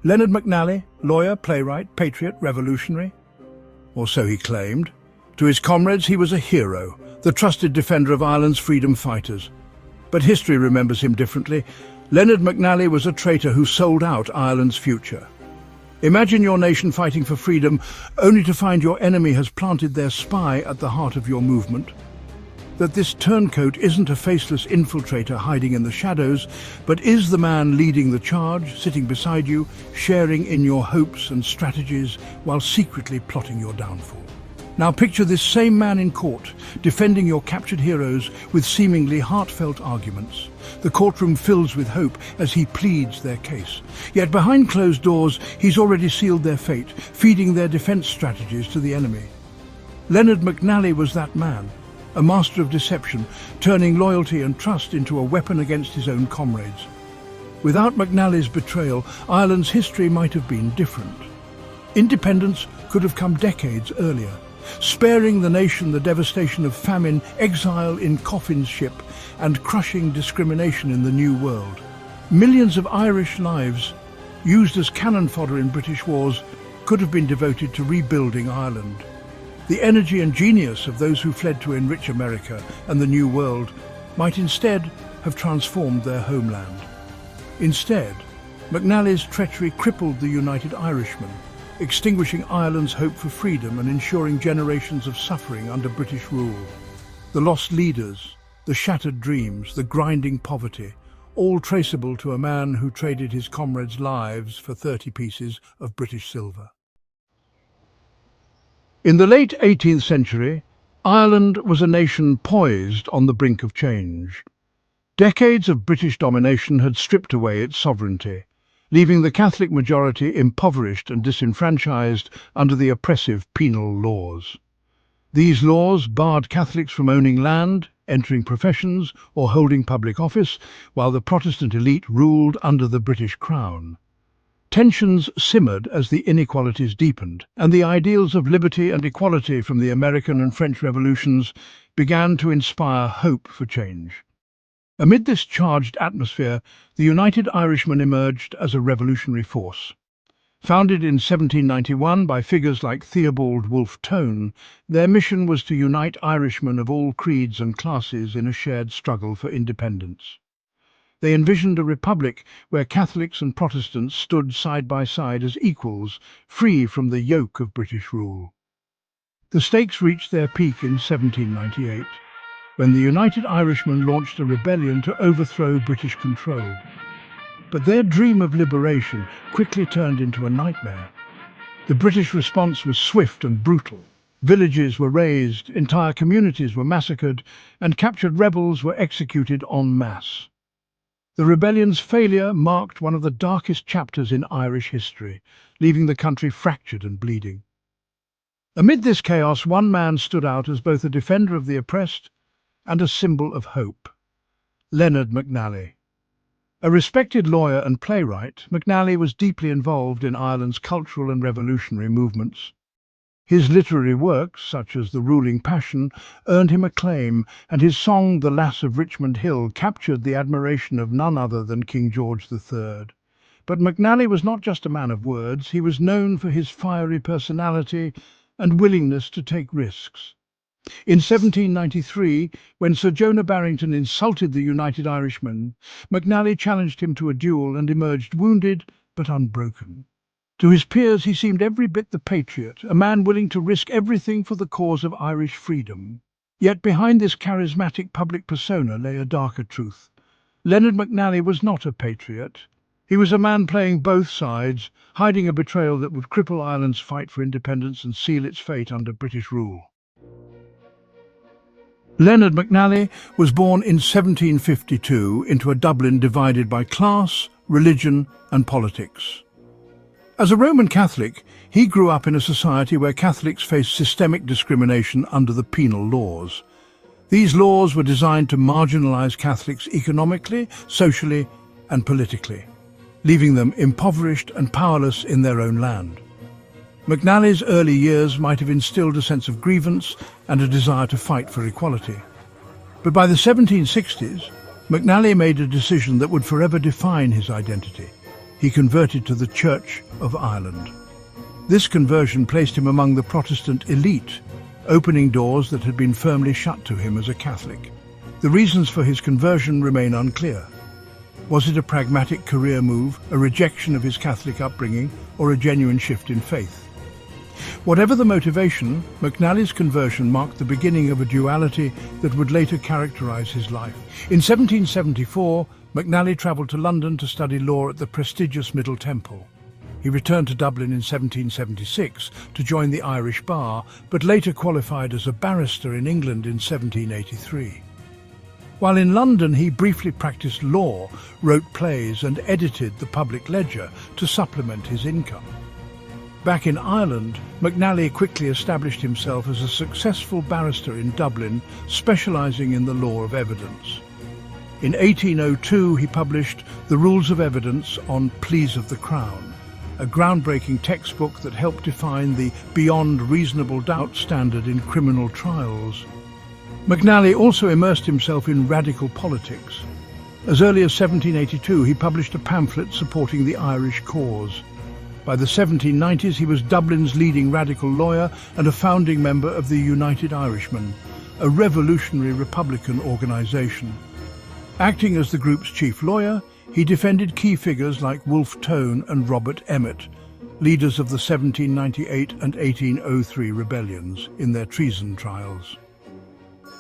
Leonard McNally, lawyer, playwright, patriot, revolutionary, or so he claimed. To his comrades, he was a hero, the trusted defender of Ireland's freedom fighters. But history remembers him differently. Leonard McNally was a traitor who sold out Ireland's future. Imagine your nation fighting for freedom, only to find your enemy has planted their spy at the heart of your movement. That this turncoat isn't a faceless infiltrator hiding in the shadows, but is the man leading the charge, sitting beside you, sharing in your hopes and strategies, while secretly plotting your downfall. Now picture this same man in court, defending your captured heroes with seemingly heartfelt arguments. The courtroom fills with hope as he pleads their case. Yet behind closed doors, he's already sealed their fate, feeding their defense strategies to the enemy. Leonard McNally was that man, a master of deception, turning loyalty and trust into a weapon against his own comrades. Without McNally's betrayal, Ireland's history might have been different. Independence could have come decades earlier, sparing the nation the devastation of famine, exile in Coffin's ship, and crushing discrimination in the New World. Millions of Irish lives, used as cannon fodder in British wars, could have been devoted to rebuilding Ireland. The energy and genius of those who fled to enrich America and the New World might instead have transformed their homeland. Instead, McNally's treachery crippled the United Irishmen, extinguishing Ireland's hope for freedom and ensuring generations of suffering under British rule. The lost leaders, the shattered dreams, the grinding poverty, all traceable to a man who traded his comrades' lives for 30 pieces of British silver. In the late 18th century, Ireland was a nation poised on the brink of change. Decades of British domination had stripped away its sovereignty, leaving the Catholic majority impoverished and disenfranchised under the oppressive penal laws. These laws barred Catholics from owning land, entering professions, or holding public office, while the Protestant elite ruled under the British Crown. Tensions simmered as the inequalities deepened, and the ideals of liberty and equality from the American and French revolutions began to inspire hope for change. Amid this charged atmosphere, the United Irishmen emerged as a revolutionary force. Founded in 1791 by figures like Theobald Wolfe Tone, their mission was to unite Irishmen of all creeds and classes in a shared struggle for independence. They envisioned a republic where Catholics and Protestants stood side by side as equals, free from the yoke of British rule. The stakes reached their peak in 1798, when the United Irishmen launched a rebellion to overthrow British control. But their dream of liberation quickly turned into a nightmare. The British response was swift and brutal. Villages were razed, entire communities were massacred, and captured rebels were executed en masse. The rebellion's failure marked one of the darkest chapters in Irish history, leaving the country fractured and bleeding. Amid this chaos, one man stood out as both a defender of the oppressed and a symbol of hope: Leonard McNally. A respected lawyer and playwright, McNally was deeply involved in Ireland's cultural and revolutionary movements. His literary works, such as The Ruling Passion, earned him acclaim, and his song The Lass of Richmond Hill captured the admiration of none other than King George III. But McNally was not just a man of words. He was known for his fiery personality and willingness to take risks. In 1793, when Sir Jonah Barrington insulted the United Irishmen, McNally challenged him to a duel and emerged wounded but unbroken. To his peers, he seemed every bit the patriot, a man willing to risk everything for the cause of Irish freedom. Yet behind this charismatic public persona lay a darker truth. Leonard McNally was not a patriot. He was a man playing both sides, hiding a betrayal that would cripple Ireland's fight for independence and seal its fate under British rule. Leonard McNally was born in 1752 into a Dublin divided by class, religion and politics. As a Roman Catholic, he grew up in a society where Catholics faced systemic discrimination under the penal laws. These laws were designed to marginalize Catholics economically, socially, and politically, leaving them impoverished and powerless in their own land. McNally's early years might have instilled a sense of grievance and a desire to fight for equality. But by the 1760s, McNally made a decision that would forever define his identity. he converted to the Church of Ireland. This conversion placed him among the Protestant elite, opening doors that had been firmly shut to him as a Catholic. The reasons for his conversion remain unclear. Was it a pragmatic career move, a rejection of his Catholic upbringing, or a genuine shift in faith? Whatever the motivation, McNally's conversion marked the beginning of a duality that would later characterize his life. In 1774, McNally travelled to London to study law at the prestigious Middle Temple. He returned to Dublin in 1776 to join the Irish bar, but later qualified as a barrister in England in 1783. While in London, he briefly practiced law, wrote plays and edited the Public Ledger to supplement his income. Back in Ireland, McNally quickly established himself as a successful barrister in Dublin, specialising in the law of evidence. In 1802, he published The Rules of Evidence on Pleas of the Crown, a groundbreaking textbook that helped define the beyond reasonable doubt standard in criminal trials. McNally also immersed himself in radical politics. As early as 1782, he published a pamphlet supporting the Irish cause. By the 1790s, he was Dublin's leading radical lawyer and a founding member of the United Irishmen, a revolutionary Republican organisation. Acting as the group's chief lawyer, he defended key figures like Wolfe Tone and Robert Emmet, leaders of the 1798 and 1803 rebellions, in their treason trials.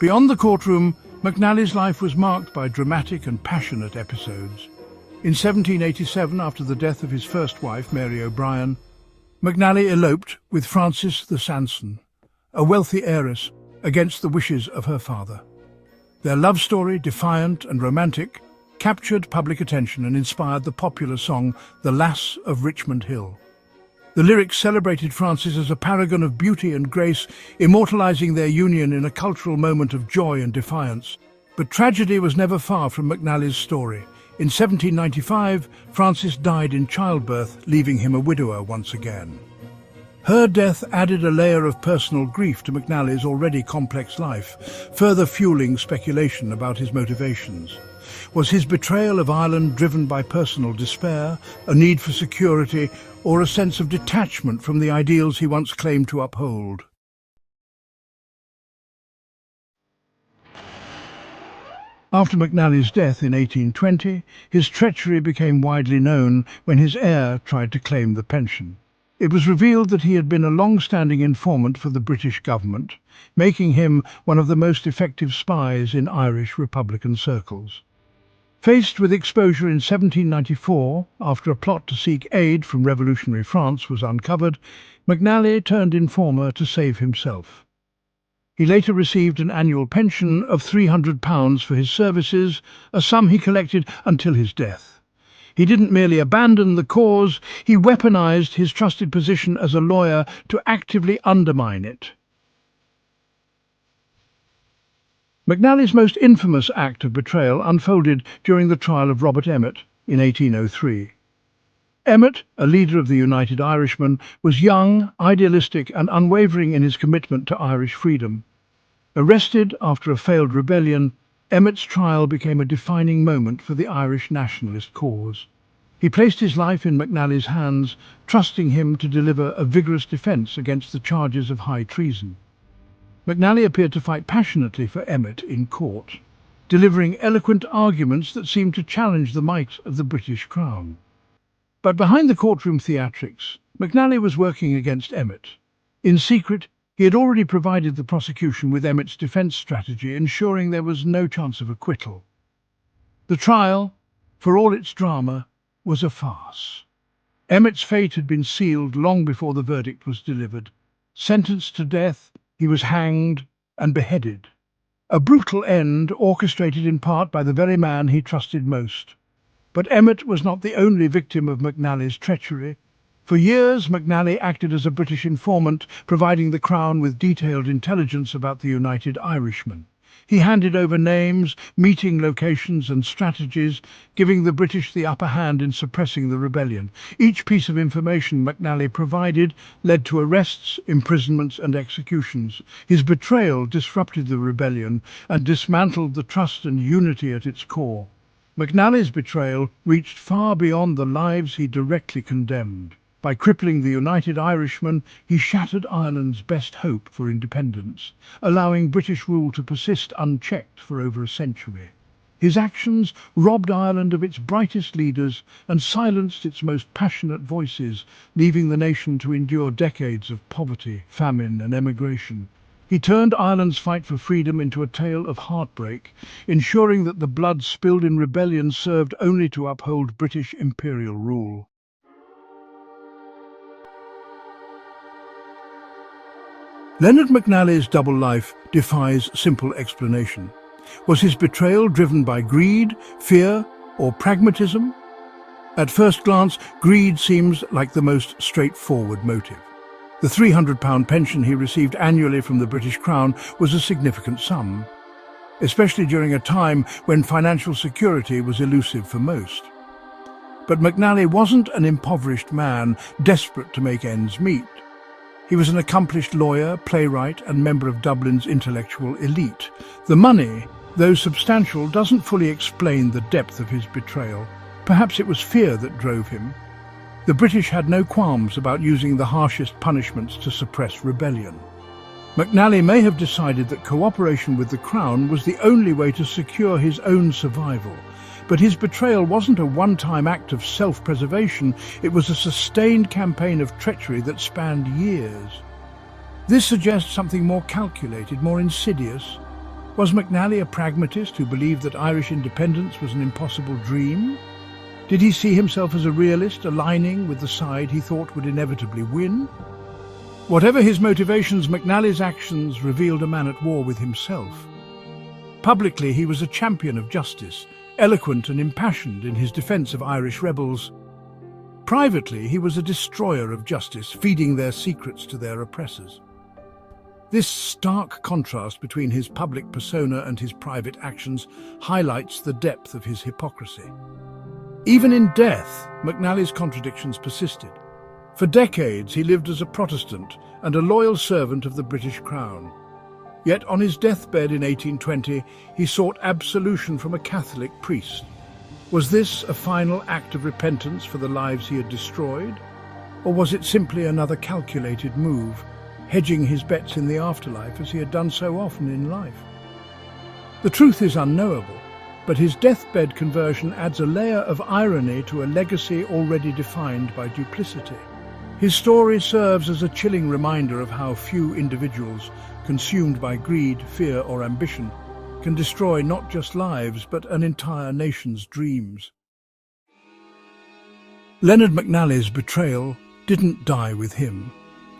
Beyond the courtroom, McNally's life was marked by dramatic and passionate episodes. In 1787, after the death of his first wife, Mary O'Brien, McNally eloped with Frances the Sanson, a wealthy heiress, against the wishes of her father. Their love story, defiant and romantic, captured public attention and inspired the popular song The Lass of Richmond Hill. The lyrics celebrated Frances as a paragon of beauty and grace, immortalising their union in a cultural moment of joy and defiance. But tragedy was never far from McNally's story. In 1795, Frances died in childbirth, leaving him a widower once again. Her death added a layer of personal grief to McNally's already complex life, further fueling speculation about his motivations. Was his betrayal of Ireland driven by personal despair, a need for security, or a sense of detachment from the ideals he once claimed to uphold? After McNally's death in 1820, his treachery became widely known when his heir tried to claim the pension. It was revealed that he had been a long-standing informant for the British government, making him one of the most effective spies in Irish Republican circles. Faced with exposure in 1794, after a plot to seek aid from revolutionary France was uncovered, McNally turned informer to save himself. He later received an annual pension of £300 for his services, a sum he collected until his death. He didn't merely abandon the cause, he weaponized his trusted position as a lawyer to actively undermine it. McNally's most infamous act of betrayal unfolded during the trial of Robert Emmet in 1803. Emmet, a leader of the United Irishmen, was young, idealistic and unwavering in his commitment to Irish freedom. Arrested after a failed rebellion, Emmet's trial became a defining moment for the Irish nationalist cause. He placed his life in McNally's hands, trusting him to deliver a vigorous defence against the charges of high treason. McNally appeared to fight passionately for Emmet in court, delivering eloquent arguments that seemed to challenge the might of the British Crown. But behind the courtroom theatrics, McNally was working against Emmet. In secret, he had already provided the prosecution with Emmet's defence strategy, ensuring there was no chance of acquittal. The trial, for all its drama, was a farce. Emmet's fate had been sealed long before the verdict was delivered. Sentenced to death, he was hanged and beheaded. A brutal end orchestrated in part by the very man he trusted most. But Emmet was not the only victim of McNally's treachery. For years, McNally acted as a British informant, providing the Crown with detailed intelligence about the United Irishmen. He handed over names, meeting locations and strategies, giving the British the upper hand in suppressing the rebellion. Each piece of information McNally provided led to arrests, imprisonments and executions. His betrayal disrupted the rebellion and dismantled the trust and unity at its core. McNally's betrayal reached far beyond the lives he directly condemned. By crippling the United Irishmen, he shattered Ireland's best hope for independence, allowing British rule to persist unchecked for over a century. His actions robbed Ireland of its brightest leaders and silenced its most passionate voices, leaving the nation to endure decades of poverty, famine and emigration. He turned Ireland's fight for freedom into a tale of heartbreak, ensuring that the blood spilled in rebellion served only to uphold British imperial rule. Leonard McNally's double life defies simple explanation. Was his betrayal driven by greed, fear, or pragmatism? At first glance, greed seems like the most straightforward motive. The £300 pension he received annually from the British Crown was a significant sum, especially during a time when financial security was elusive for most. But McNally wasn't an impoverished man desperate to make ends meet. He was an accomplished lawyer, playwright, and member of Dublin's intellectual elite. The money, though substantial, doesn't fully explain the depth of his betrayal. Perhaps it was fear that drove him. The British had no qualms about using the harshest punishments to suppress rebellion. McNally may have decided that cooperation with the Crown was the only way to secure his own survival. But his betrayal wasn't a one-time act of self-preservation, it was a sustained campaign of treachery that spanned years. This suggests something more calculated, more insidious. Was McNally a pragmatist who believed that Irish independence was an impossible dream? Did he see himself as a realist, aligning with the side he thought would inevitably win? Whatever his motivations, McNally's actions revealed a man at war with himself. Publicly, he was a champion of justice, eloquent and impassioned in his defence of Irish rebels. Privately, he was a destroyer of justice, feeding their secrets to their oppressors. This stark contrast between his public persona and his private actions highlights the depth of his hypocrisy. Even in death, McNally's contradictions persisted. For decades, he lived as a Protestant and a loyal servant of the British Crown. Yet on his deathbed in 1820, he sought absolution from a Catholic priest. Was this a final act of repentance for the lives he had destroyed? Or was it simply another calculated move, hedging his bets in the afterlife as he had done so often in life? The truth is unknowable, but his deathbed conversion adds a layer of irony to a legacy already defined by duplicity. His story serves as a chilling reminder of how few individuals, consumed by greed, fear or ambition, can destroy not just lives but an entire nation's dreams. Leonard McNally's betrayal didn't die with him.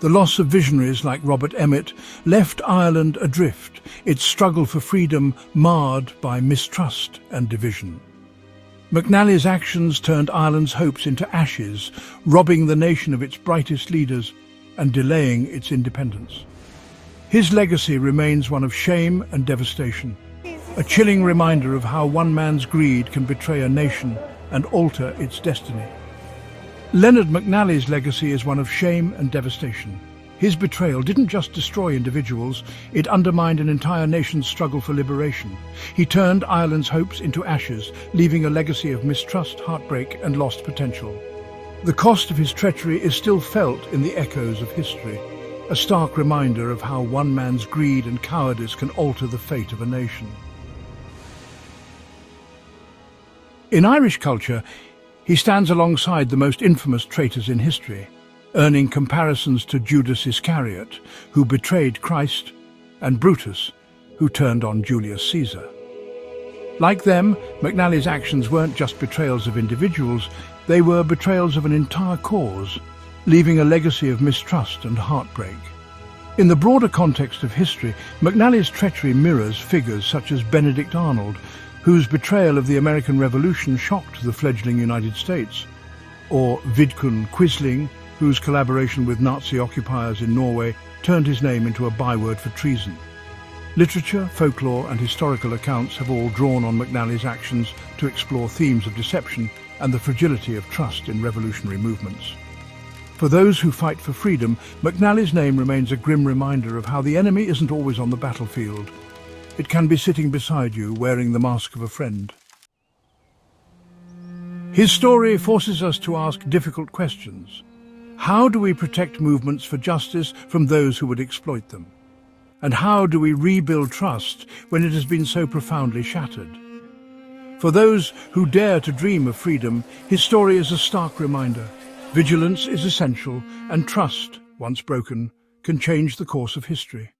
The loss of visionaries like Robert Emmet left Ireland adrift, its struggle for freedom marred by mistrust and division. McNally's actions turned Ireland's hopes into ashes, robbing the nation of its brightest leaders and delaying its independence. His legacy remains one of shame and devastation, a chilling reminder of how one man's greed can betray a nation and alter its destiny. Leonard McNally's legacy is one of shame and devastation. His betrayal didn't just destroy individuals, it undermined an entire nation's struggle for liberation. He turned Ireland's hopes into ashes, leaving a legacy of mistrust, heartbreak and lost potential. The cost of his treachery is still felt in the echoes of history, a stark reminder of how one man's greed and cowardice can alter the fate of a nation. In Irish culture, he stands alongside the most infamous traitors in history, earning comparisons to Judas Iscariot, who betrayed Christ, and Brutus, who turned on Julius Caesar. Like them, McNally's actions weren't just betrayals of individuals, they were betrayals of an entire cause, leaving a legacy of mistrust and heartbreak. In the broader context of history, McNally's treachery mirrors figures such as Benedict Arnold, whose betrayal of the American Revolution shocked the fledgling United States, or Vidkun Quisling, whose collaboration with Nazi occupiers in Norway turned his name into a byword for treason. Literature, folklore and historical accounts have all drawn on McNally's actions to explore themes of deception and the fragility of trust in revolutionary movements. For those who fight for freedom, McNally's name remains a grim reminder of how the enemy isn't always on the battlefield. It can be sitting beside you, wearing the mask of a friend. His story forces us to ask difficult questions. How do we protect movements for justice from those who would exploit them? And how do we rebuild trust when it has been so profoundly shattered? For those who dare to dream of freedom, his story is a stark reminder. Vigilance is essential, and trust, once broken, can change the course of history.